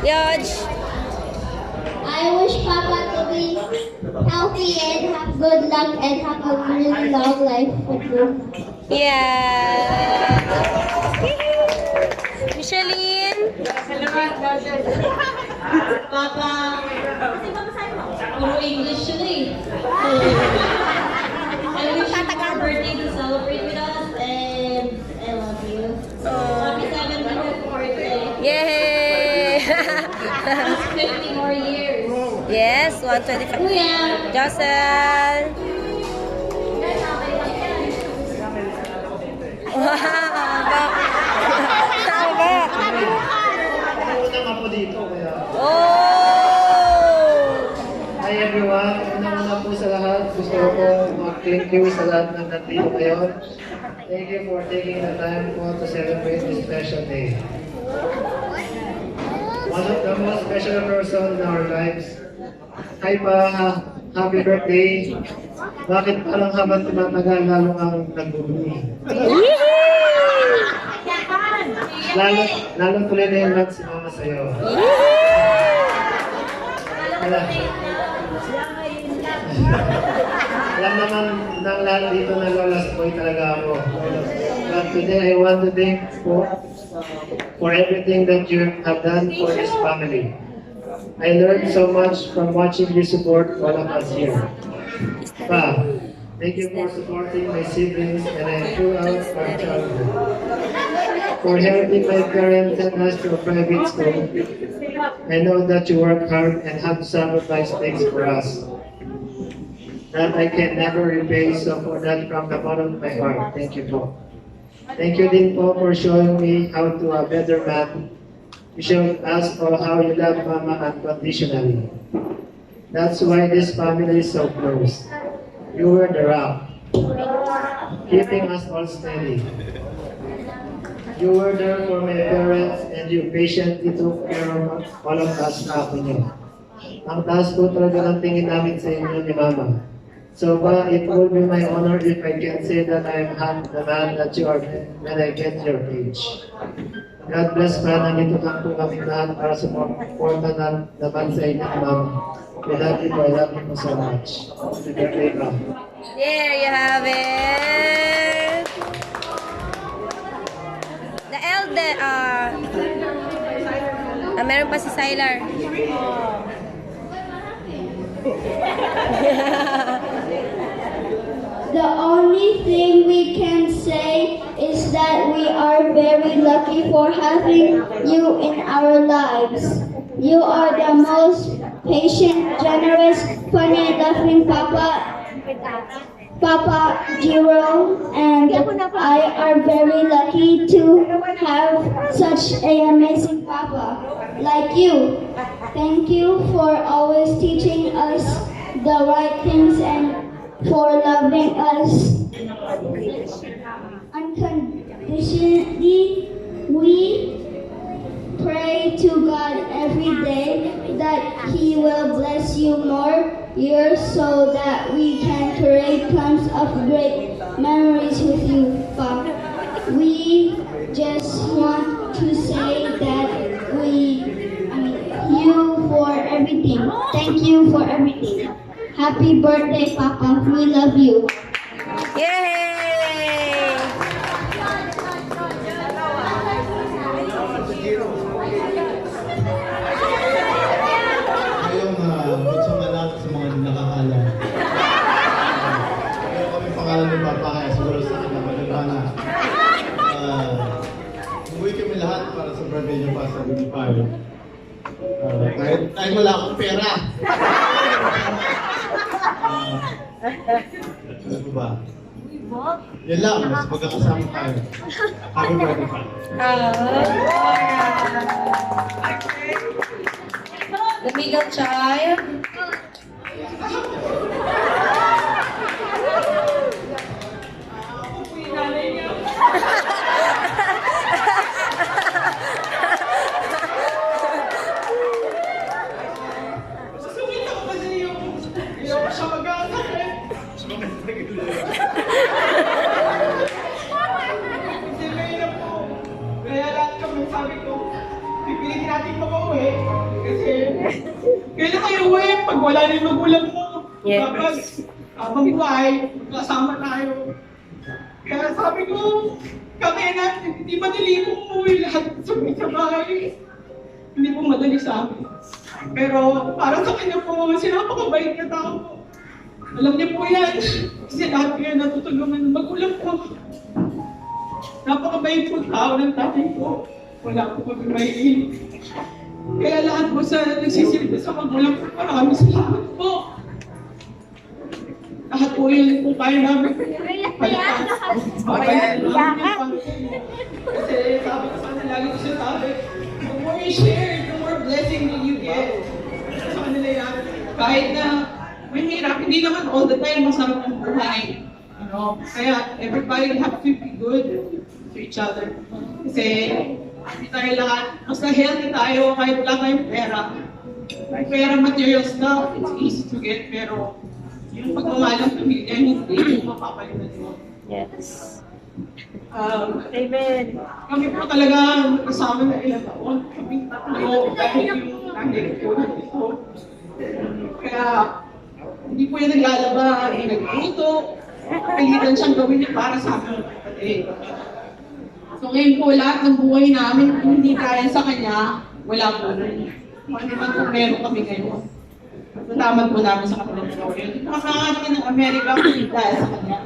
Yaj. I wish Papa to be healthy and have good luck and have a really long life with you. Yeah. Micheline. Papa, puro English yun eh. I wish you more birthday to celebrate with us and I love you. Happy 70th birthday. Yay! That's 50 more years. Yes, 125. Kuya! Josel. Wow, haba. Una nga po dito, kaya. Oh! Hi everyone, una po sa lahat, gusto ko mag-thank you sa lahat ng nandito ngayon. Thank you for taking the time po to celebrate this special day. One of the most special person in our lives. Hi pa, happy birthday. Bakit parang habang tumatagal lalo ang nagbubuni? Lalo tuloy na yung lahat si mama sa'yo. Alam naman ng lahat dito na lolas boy talaga ako. But today I want to thank for everything that you have done for this family. I learned so much from watching you support all of us here. Pa, thank you for supporting my siblings and I throughout our childhood. For helping my parents and us to a private school. I know that you work hard and have sacrificed things for us. That I can never repay, so for that from the bottom of my heart, thank you po. Thank you din po for showing me how to a better man. You showed us all how you love Mama unconditionally. That's why this family is so close. You were the rock, keeping us all steady. You were there for my parents and you patiently took care of all of us na ako niyo. Ang taas po talaga ng tingin namin sa inyo ni Mama. So ba, it will be my honor if I can say that I am the man that you are when I get your age. God bless pa, nandito lang po kami lahat para suporta naman sa inyo ni Mama. We love you po, I love you so much. Happy birthday, Mama. There you have it. The elder, meron pa si Sylar. The only thing we can say is that we are very lucky for having you in our lives. You are the most patient, generous, funny, loving Papa Jiro, and I are very lucky to have such an amazing Papa like you. Thank you for always teaching us the right things and for loving us unconditionally. We pray to God every day that He will bless you more years so that we can create tons of great memories with you, Papa. We just want to say that you for everything. Thank you for everything. Happy birthday, Papa. We love you. Yay! Ngayong magsama natin sa mga nakakala. Kaya kami pangalan ni Papa kaya siguro sa akin na malulana. Umuwi kami lahat para sa birthday niyo pa sa Binipayo. Kahit wala akong pera. Ano ba? Yan lang, mas magkakasama tayo. Happy birthday pa. The middle child. Kaya lahat kami sabi ko, pipilitin natin mag-uwi. Kasi, kailan kayo uwi pag wala na yung magulang mo? Yes. Dapat, habang buhay, magkasama tayo. Kaya sabi ko, kami na, hindi madali kong umuwi lahat sa bahay. Hindi po madali sa amin. Pero para sa kanya po, sinapakabait na tao. Alam niyo po yan. Kasi lahat kayo natutulungan ng magulang ko. Napakabait po tao ng tatay ko. Wala po kami mahihilig. Kaya lahat po sa nagsisilbi sa magulang ko, maraming salamat po. Lahat po yun po kaya namin. Kasi sabi ko sana lagi ko siya sabi, the more you share, the more blessing that you get. Sa kanila yan. Kahit na mahirap, hindi naman all the time masarap ang buhay. Ano? Kaya everybody have to be good to each other. Kasi hindi tayo lahat, basta healthy tayo kahit wala tayong pera. May pera, material stuff, it's easy to get, pero yung pagmamahal ng pamilya, hindi yung mapapalitan mo. Yes. Amen. Kami po talaga kasama na ilang taon. Kami tatlo dahil yung nanay ko nandito. Kaya hindi po yan naglalaba, nagluto. Pilitan siyang gawin niya para sa amin. So ngayon po lahat ng buhay namin, kung hindi kaya sa kanya, wala po nun. Kung naman kung meron kami ngayon. Nataman po namin sa kanilang gawin. Nakakarating ng Amerika dahil sa kanya.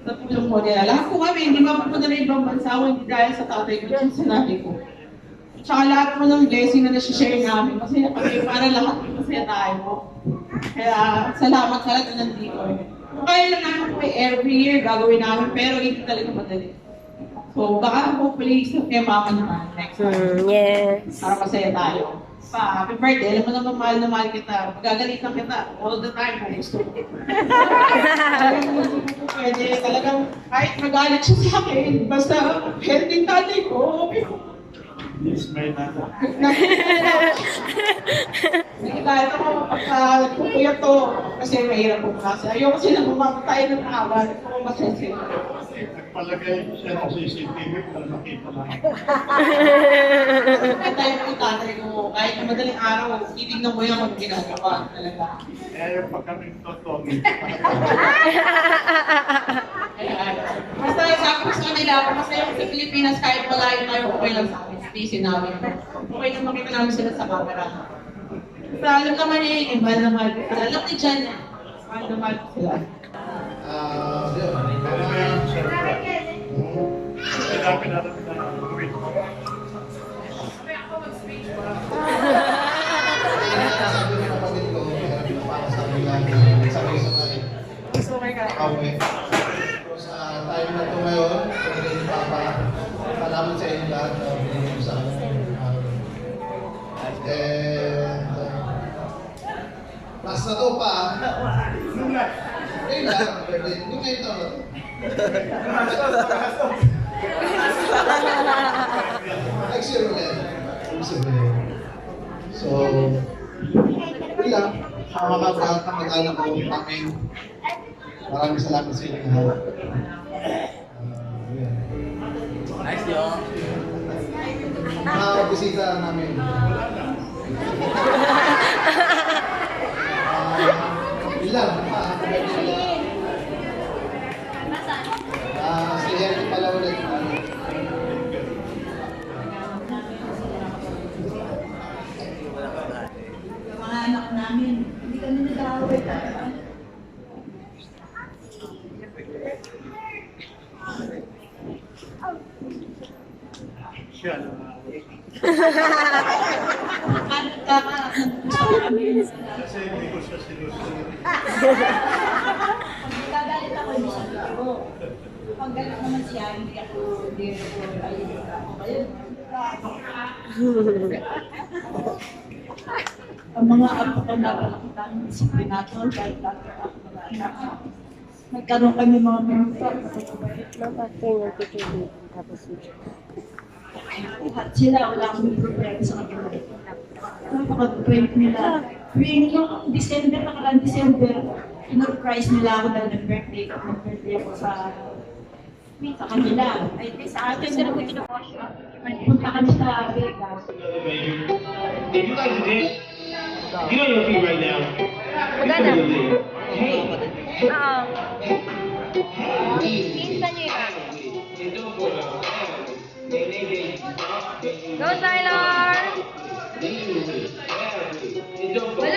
Sa tulong po nila. Lahat po kami, hindi mapupunta na ibang bansa ko, hindi dahil sa tatay ko, sa nanay ko. Tsaka lahat po ng blessing na nasi-share namin. Masaya kami para lahat masaya tayo. Kaya salamat sa lahat na nandito. Kaya lang namin po every year gagawin namin, pero hindi talaga madali. So baka hopefully kay mama naman next time. Yes. Para masaya tayo. Happy birthday, alam mo naman mahal na mahal kita. Magagalitan kita all the time kung gusto mo. Pwede talagang kahit magalit siya sa akin, basta healthy tatay ko, okay po. Yes, may nata. Sige, kahit ako pagkakupuyat to, kasi mahirap po kasi. Ayoko silang bumamatay ng awan, ako masensin. Nagpalagay siya ng CCTV para makita lang. Tayo po yung tatay ko, kahit na madaling araw, titignan mo yung mga ginagawa talaga. Eh, pag kami totoo, Basta sabi ko sa kanila, basta yung sa Pilipinas, kahit malayo tayo, okay lang sa amin. Sabihin namin. Okay lang makita namin sila sa camera. Basta alam naman eh, mahal na mahal. Alam ni Jan, mahal na mahal sila. Kailangan natin na gawin. Okay ka. Okay. Sa time na ito ngayon, salamat sa inyo lahat na binigyan mo sa akin. Last na to pa. Ngayon lang, hindi ngayon to. Next year ulit. So, hindi lang. Ang mga lahat ng mag-anak ko, amin. Maraming salamat sa inyo lahat. Nice, yo. Bisita namin. Ilan? Si Henry pala ulit. Mga anak namin, hindi kami nag-aaway talaga. Siya na. Kasi hindi ko siya sinusunod. Nagagalit ako, hindi siya biro. Pag galit naman siya, hindi ako ayun ako. Ang mga apo ko napalakita ng disiplinator dahil dati ako mga anak. Nagkaroon kami mga mentor. After yung picture dito, tapos At sila, wala akong problema sa kanila. Napaka-great nila. Yung December, nakaraan December, in-surprise nila ako dahil nag-birthday ako. Nag-birthday ako sa sa kanila. Ay, di sa atin, punta kami sa Vegas. If you guys did, get on your feet right now. Magana. Hey. Oo. Pinsan niyo iba. Go, Tyler! Wala